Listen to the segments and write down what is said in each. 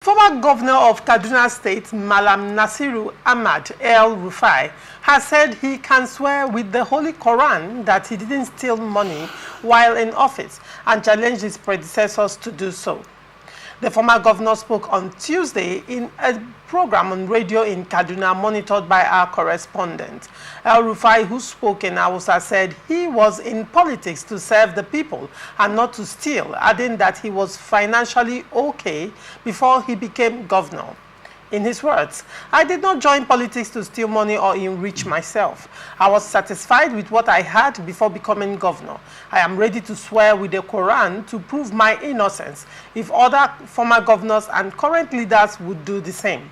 Former Governor of Kaduna State, Malam Nasiru Ahmad El-Rufai, has said he can swear with the Holy Qur'an that he didn't steal money while in office and challenged his predecessors to do so. The former governor spoke on Tuesday in a program on radio in Kaduna monitored by our correspondent. El-Rufai, who spoke in Hausa, said he was in politics to serve the people and not to steal, adding that he was financially okay before he became governor. In his words, "I did not join politics to steal money or enrich myself. I was satisfied with what I had before becoming governor. I am ready to swear with the Quran to prove my innocence if other former governors and current leaders would do the same.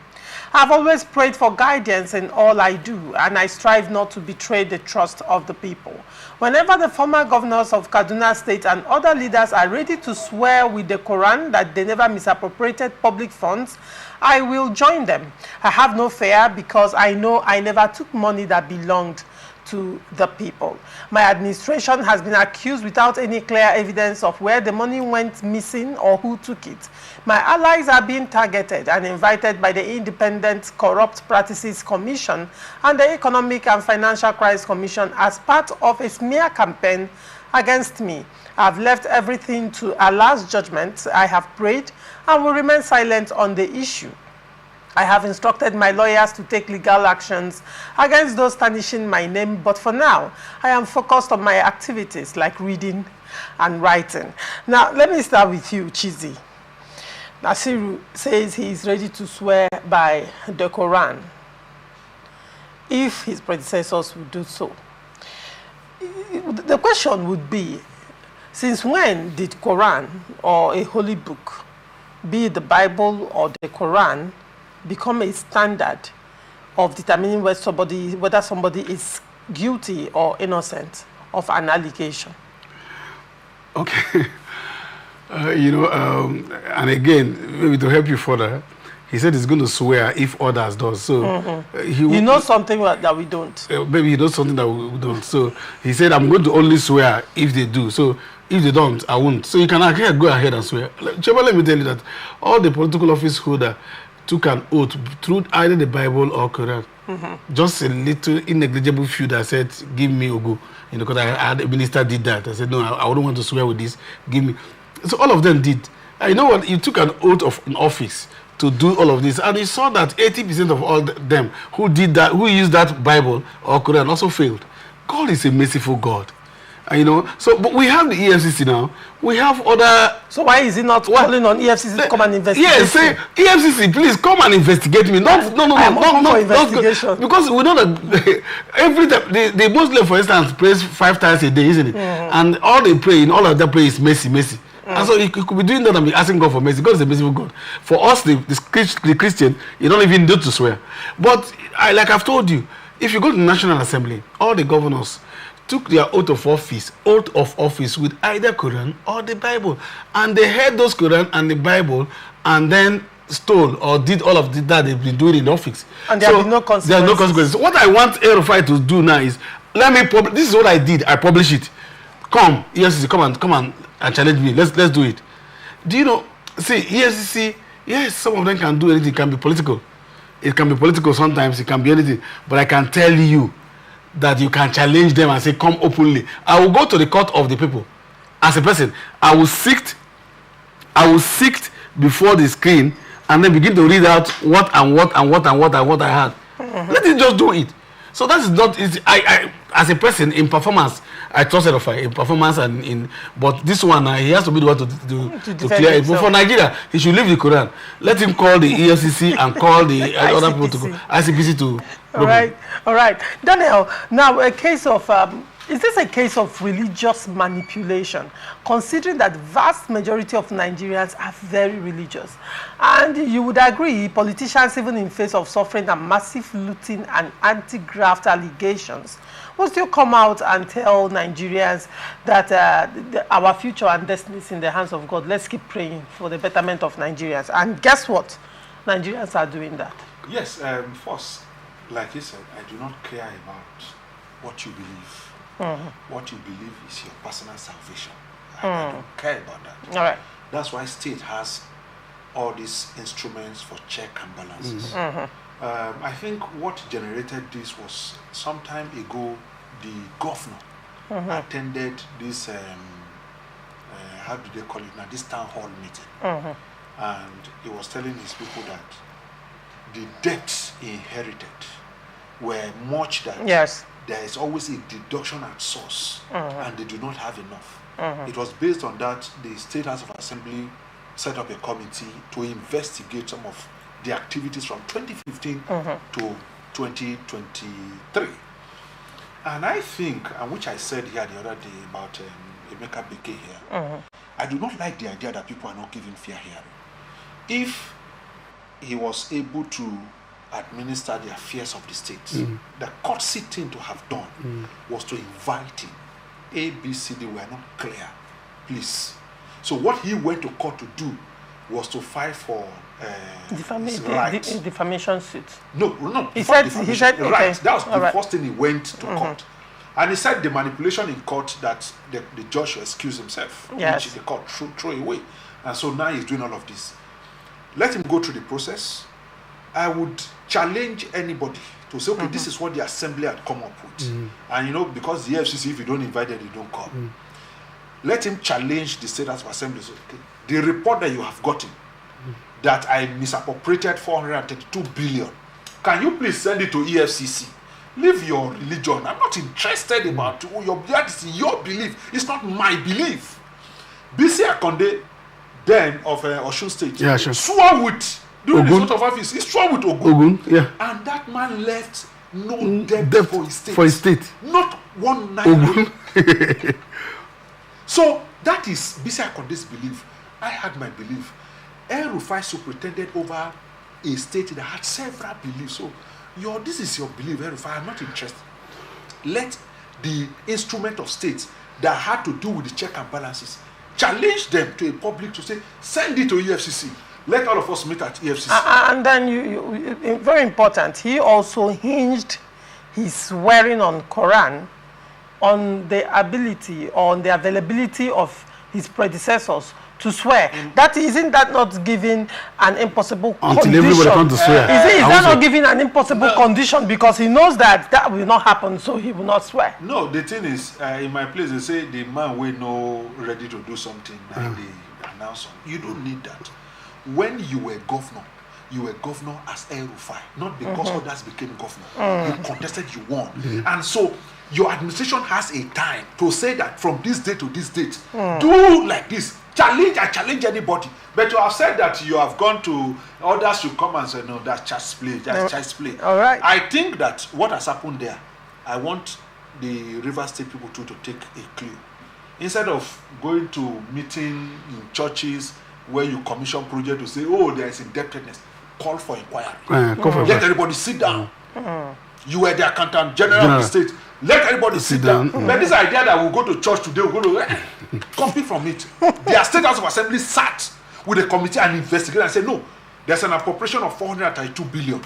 I've always prayed for guidance in all I do, and I strive not to betray the trust of the people. Whenever the former governors of Kaduna State and other leaders are ready to swear with the Quran that they never misappropriated public funds, I will join them. I have no fear because I know I never took money that belonged to the people. My administration has been accused without any clear evidence of where the money went missing or who took it. My allies are being targeted and invited by the Independent Corrupt Practices Commission and the Economic and Financial Crisis Commission as part of a smear campaign against me. I've left everything to Allah's judgment. I have prayed and will remain silent on the issue. I have instructed my lawyers to take legal actions against those tarnishing my name, but for now, I am focused on my activities like reading and writing." Now, let me start with you, Chizi. Nasiru says he is ready to swear by the Quran if his predecessors would do so. The question would be, since when did Quran or a holy book, be it the Bible or the Quran, become a standard of determining whether somebody is guilty or innocent of an allegation? Okay. And again, maybe to help you further, he said he's going to swear if others do. So he knows something that we don't. Maybe he knows something that we don't. So he said, I'm going to only swear if they do. So if they don't, I won't. So you can go ahead and swear. Cheba, let me tell you that all the political office holder took an oath through either the Bible or Quran. Just a little negligible few that said, "Give me Ogo." Because a minister did that. I said, "No, I wouldn't want to swear with this. Give me." So all of them did. And you know what? You took an oath of an office to do all of this, and you saw that 80% of all them who did that, who used that Bible or Quran, also failed. God is a merciful God. So but we have the EFCC now. We have other. So why is he not calling on EFCC to come and investigate? Yes, say EFCC, please come and investigate me. No, investigation. Because we know that every time they Muslim, for instance, prays 5 times a day, isn't it? And all they pray in all of that prayer is mercy. And so he could be doing that and be asking God for mercy. God is a merciful God. For us, the Christian, you don't even need to swear. But like I've told you, if you go to the National Assembly, all the governors took their oath of office with either Quran or the Bible. And they heard those Quran and the Bible and then stole or did all of that they've been doing in office. And there are no consequences. There are no consequences. So what I want El-Rufai to do now is, this is what I did. I publish it. Come, EFCC, come and challenge me. Let's do it. Do you know, see, EFCC, yes, some of them can do anything. It can be political. It can be political sometimes. It can be anything. But I can tell you that you can challenge them and say, come openly. I will go to the court of the people. As a person, I will sit before the screen and then begin to read out what I had. Let it just do it. So that is not easy. I as a person in performance, I trust El-Rufai in performance and in. But this one, he has to be the one to clear it. But for Nigeria, he should leave the Quran. Let him call the EFCC and call the other people to go, ICPC to. All right. Daniel, now a case of. Is this a case of religious manipulation, considering that the vast majority of Nigerians are very religious? And you would agree, politicians, even in face of suffering and massive looting and anti-graft allegations, will still come out and tell Nigerians that our future and destiny is in the hands of God. Let's keep praying for the betterment of Nigerians. And guess what? Nigerians are doing that. Yes, first, like you said, I do not care about what you believe. What you believe is your personal salvation. I don't care about that. All right. That's why state has all these instruments for check and balances. I think what generated this was some time ago, the governor attended this, how do they call it now, this town hall meeting. And he was telling his people that the debts he inherited were much that there is always a deduction at source and they do not have enough. It was based on that the State House of Assembly set up a committee to investigate some of the activities from 2015 to 2023. And I think, and which I said here the other day about Emeka Beke here, I do not like the idea that people are not giving fair hearing. If he was able to administer the affairs of the state, the courtesy thing to have done was to invite him. A, B, C, D were not clear. Please. So what he went to court to do was to file for defamation suit. No. He said, right. Okay. That was the first thing he went to court. And he said the manipulation in court that the judge should excuse himself, which the court threw away. And so now he's doing all of this. Let him go through the process. I would challenge anybody to say, okay, this is what the assembly had come up with. And you know, because the FCC, if you don't invite them, they don't come. Let him challenge the State House of Assembly. So, okay, the report that you have gotten, that I misappropriated 432 billion, can you please send it to EFCC? Leave your religion. I'm not interested about your belief. It's not my belief. B.C. Akonde, then of Osun State, swore with during the vote of office. He swore with Ogun. And that man left no debt for his state. Not one naira. So that is B.C. Akonde's belief. I had my belief. El-Rufai superintended over a state that had several beliefs. So this is your belief, El-Rufai. I'm not interested. Let the instrument of states that had to do with the check and balances challenge them to a public to say, send it to EFCC. Let all of us meet at EFCC. And then, very important, he also hinged his swearing on Quran on the ability or on the availability of his predecessors to swear. Isn't that not giving an impossible condition? Everybody comes to swear. Is that not giving an impossible condition because he knows that will not happen, so he will not swear? No, the thing is, in my place, they say the man will know ready to do something and they announce something. You don't need that. When you were governor as El-Rufai, not because others became governor. You contested, you won. And so your administration has a time to say that from this date to this date, do like this. I challenge anybody. But you have said that you have gone to others to come and say, no, that's just play, child's play. All right. I think that what has happened there, I want the River State people to take a clue. Instead of going to meeting in churches where you commission project to say, oh, there is indebtedness, call for inquiry. Let everybody sit down. You were the accountant general of the state. Let everybody sit down. But this idea that we'll go to church today, we'll go to copy from it. The State House of Assembly sat with a committee and investigated and said, no, there's an appropriation of 432 billion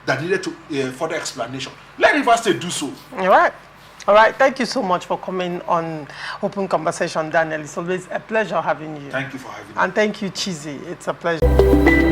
that needed to further explanation. Let River State do so. All right. Thank you so much for coming on Open Conversation, Daniel. It's always a pleasure having you. Thank you for having me. And thank you, Chizzy. It's a pleasure.